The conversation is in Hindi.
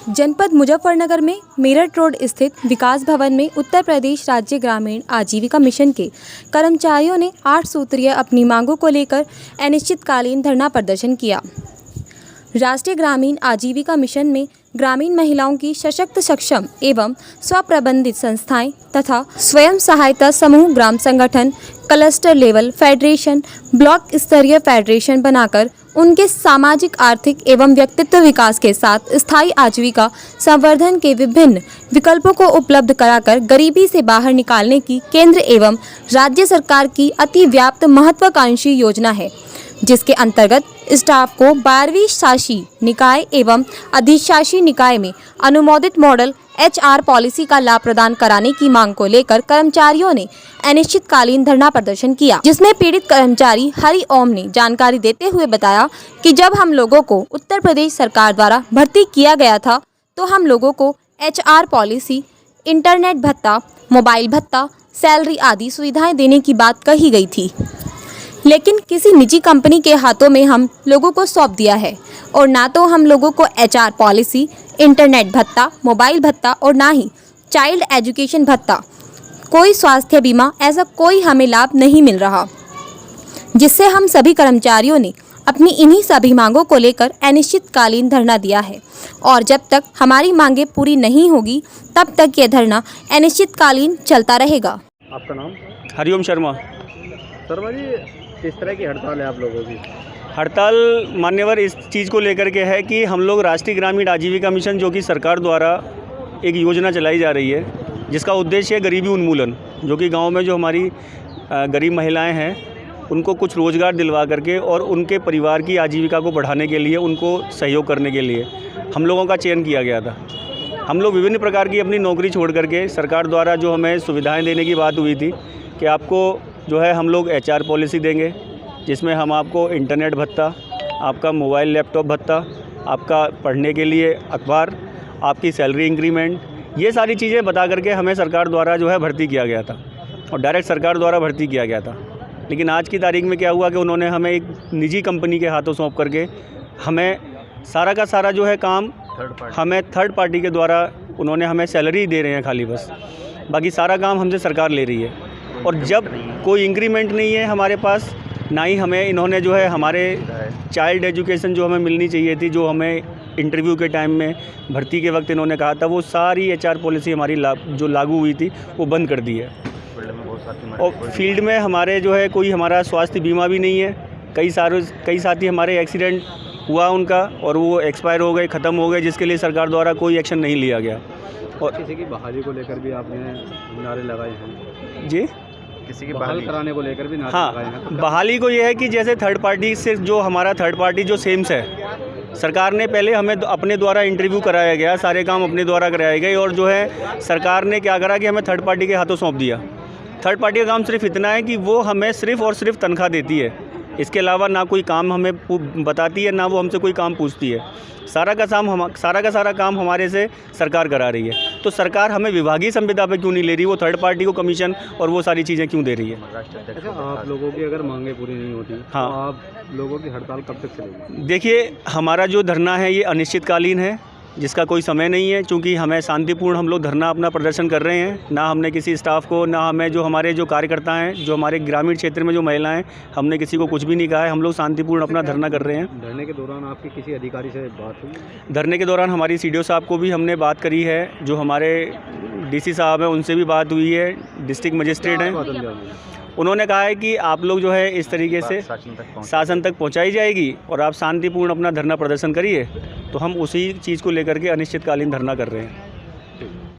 जनपद मुजफ्फरनगर में मेरठ रोड स्थित विकास भवन में उत्तर प्रदेश राज्य ग्रामीण आजीविका मिशन के कर्मचारियों ने 8 सूत्रीय अपनी मांगों को लेकर अनिश्चितकालीन धरना प्रदर्शन किया। राष्ट्रीय ग्रामीण आजीविका मिशन में ग्रामीण महिलाओं की सशक्त, सक्षम एवं स्वप्रबंधित संस्थाएं तथा स्वयं सहायता समूह, ग्राम संगठन, क्लस्टर लेवल फेडरेशन, ब्लॉक स्तरीय फेडरेशन बनाकर उनके सामाजिक, आर्थिक एवं व्यक्तित्व विकास के साथ स्थायी आजीविका संवर्धन के विभिन्न विकल्पों को उपलब्ध कराकर गरीबी से बाहर निकालने की केंद्र एवं राज्य सरकार की अति व्याप्त महत्वाकांक्षी योजना है, जिसके अंतर्गत स्टाफ को 12वीं शासी निकाय एवं अधिशासी निकाय में अनुमोदित मॉडल HR पॉलिसी का लाभ प्रदान कराने की मांग को लेकर कर्मचारियों ने अनिश्चितकालीन धरना प्रदर्शन किया, जिसमें पीड़ित कर्मचारी हरि ओम ने जानकारी देते हुए बताया कि जब हम लोगों को उत्तर प्रदेश सरकार द्वारा भर्ती किया गया था तो हम लोगों को HR पॉलिसी, इंटरनेट भत्ता, मोबाइल भत्ता, सैलरी आदि सुविधाएं देने की बात कही गई थी, लेकिन किसी निजी कंपनी के हाथों में हम लोगों को सौंप दिया है और ना तो हम लोगों को HR पॉलिसी, इंटरनेट भत्ता, मोबाइल भत्ता और ना ही चाइल्ड एजुकेशन भत्ता, कोई स्वास्थ्य बीमा, ऐसा कोई हमें लाभ नहीं मिल रहा, जिससे हम सभी कर्मचारियों ने अपनी इन्हीं सभी मांगों को लेकर अनिश्चितकालीन धरना दिया है और जब तक हमारी मांगें पूरी नहीं होगी तब तक यह धरना अनिश्चितकालीन चलता रहेगा। आपका नाम? हरिओम शर्मा। शर्मा जी, किस तरह की हड़ताल है आप लोगों की? हड़ताल मान्यवर इस चीज़ को लेकर के है कि हम लोग राष्ट्रीय ग्रामीण आजीविका मिशन, जो कि सरकार द्वारा एक योजना चलाई जा रही है, जिसका उद्देश्य है गरीबी उन्मूलन, जो कि गांव में जो हमारी गरीब महिलाएं हैं उनको कुछ रोज़गार दिलवा करके और उनके परिवार की आजीविका को बढ़ाने के लिए, उनको सहयोग करने के लिए हम लोगों का चयन किया गया था। हम लोग विभिन्न प्रकार की अपनी नौकरी छोड़ करके सरकार द्वारा जो हमें सुविधाएँ देने की बात हुई थी कि आपको जो है हम लोग HR पॉलिसी देंगे, जिसमें हम आपको इंटरनेट भत्ता, आपका मोबाइल लैपटॉप भत्ता, आपका पढ़ने के लिए अखबार, आपकी सैलरी इंक्रीमेंट, ये सारी चीज़ें बता करके हमें सरकार द्वारा जो है भर्ती किया गया था और डायरेक्ट सरकार द्वारा भर्ती किया गया था। लेकिन आज की तारीख में क्या हुआ कि उन्होंने हमें एक निजी कंपनी के हाथों सौंप करके हमें सारा का सारा जो है काम हमें थर्ड पार्टी के द्वारा उन्होंने हमें सैलरी दे रहे हैं खाली, बस बाकी सारा काम हमसे सरकार ले रही है। और जब कोई इंक्रीमेंट नहीं है हमारे पास, ना ही हमें इन्होंने जो है हमारे चाइल्ड एजुकेशन जो हमें मिलनी चाहिए थी, जो हमें इंटरव्यू के टाइम में भर्ती के वक्त इन्होंने कहा था, वो सारी HR पॉलिसी हमारी जो लागू हुई थी वो बंद कर दी है। और फील्ड में हमारे जो है कोई हमारा स्वास्थ्य बीमा भी नहीं है। कई साथी हमारे एक्सीडेंट हुआ उनका और वो एक्सपायर हो गए, ख़त्म हो गए, जिसके लिए सरकार द्वारा कोई एक्शन नहीं लिया गया। और किसी की बहाली को लेकर भी आपने नारे लगाए हैं? जी, किसी की बहाल कराने को लेकर भी नारे लगाए हैं? हाँ, बहाली को ये है कि जैसे थर्ड पार्टी से जो हमारा थर्ड पार्टी जो सेम्स है, सरकार ने पहले हमें अपने द्वारा इंटरव्यू कराया गया, सारे काम अपने द्वारा कराए गए और जो है सरकार ने क्या करा कि हमें थर्ड पार्टी के हाथों सौंप दिया। थर्ड पार्टी का काम सिर्फ इतना है कि वो हमें सिर्फ़ और सिर्फ तनख्वाह देती है, इसके अलावा ना कोई काम हमें बताती है, ना वो हमसे कोई काम पूछती है। सारा का सारा काम हमारे से सरकार करा रही है। तो सरकार हमें विभागीय संविदा पे क्यों नहीं ले रही, वो थर्ड पार्टी को कमीशन और वो सारी चीज़ें क्यों दे रही है? अच्छा, आप लोगों की अगर मांगें पूरी नहीं होती, हाँ, तो आप लोगों की हड़ताल कब तक चलेगी? देखिए, हमारा जो धरना है ये अनिश्चितकालीन है, जिसका कोई समय नहीं है, क्योंकि हमें शांतिपूर्ण हम लोग धरना अपना प्रदर्शन कर रहे हैं। ना हमने किसी स्टाफ को, ना हमें जो हमारे जो कार्यकर्ता हैं, जो हमारे ग्रामीण क्षेत्र में जो महिलाएं, हमने किसी को कुछ भी नहीं कहा है। हम लोग शांतिपूर्ण अपना धरना कर रहे हैं। धरने के दौरान आपकी किसी अधिकारी से बात हुई? धरने के दौरान हमारी CDO साहब को भी हमने बात करी है, जो हमारे DC साहब हैं उनसे भी बात हुई है, डिस्ट्रिक्ट मजिस्ट्रेट हैं। उन्होंने कहा है कि आप लोग जो है इस तरीके से शासन तक पहुंचाई जाएगी और आप शांतिपूर्ण अपना धरना प्रदर्शन करिए। तो हम उसी चीज़ को लेकर के अनिश्चितकालीन धरना कर रहे हैं।